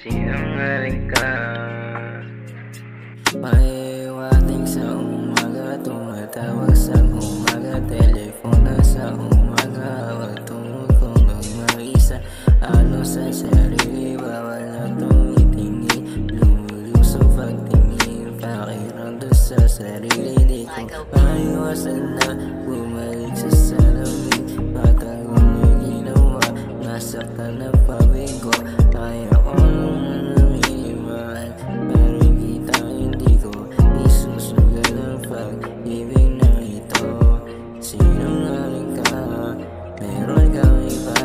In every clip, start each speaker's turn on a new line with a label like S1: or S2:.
S1: sinungaling ka.
S2: Maiwating sa umaga, tumatawag sa umaga, telepono sa umaga, huwag tumutong ng mag-isa. Ano sa sarili, bawal na tumitingin, lumulusog pagtingin, pakiramdam sa sarili. Di ko maiwasan na bumalik sa salamin, matagal na ginawa, nasaktan na pabigo. Kaya ko naman namimahal, pero kita hindi ko isusugal ang pag-ibig na ito. Sinungaling ka, meron kang iba,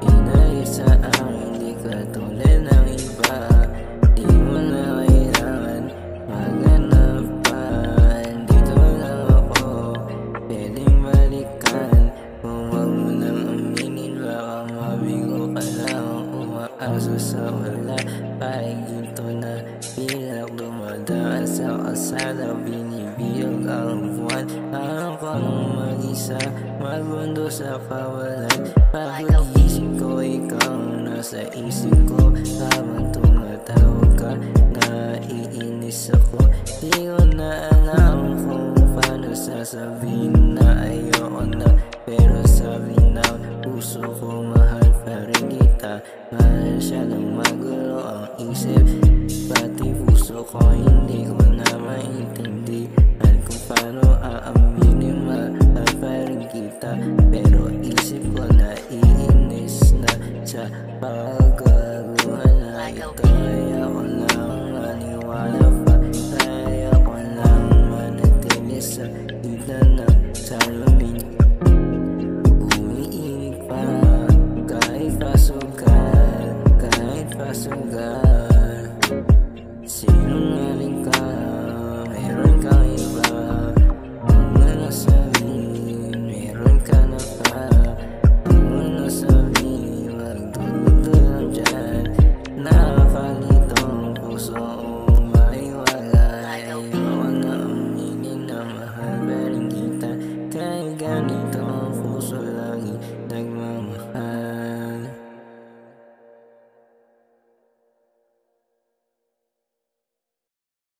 S2: inayos sa akin, di ka tulad ng iba. Di mo na kailangan maghanap pa, dito lang ako pwedeng balikan. Kung wag mo nang aminin, baka mabigo ka lang, umaasa sa wala. Parang ginto na pilak, dumadaan sa kalsada, binibiyog ang buwan. Parang ko nang mag-isa, magmundo sa kawalan. Pag-iisip ko, ikaw nasa isip ko, habang tumatawag ka, naiinis ako. Di ko na alam kung paano sasabihin na ayoko na, pero sabi na puso ko, mahal pa rin kita. Masyadong magulo ang isip, pati puso ko hindi ko na maintindihan kung paano aaminin, mahal pa rin kita. Pero isip ko naiinis na sa pagkagawa na ito. Kaya ko lang maniwala pa, kaya ko lang manatili sa gitna ng salamin. Umiinig pa kahit pasugat, kahit pasugat.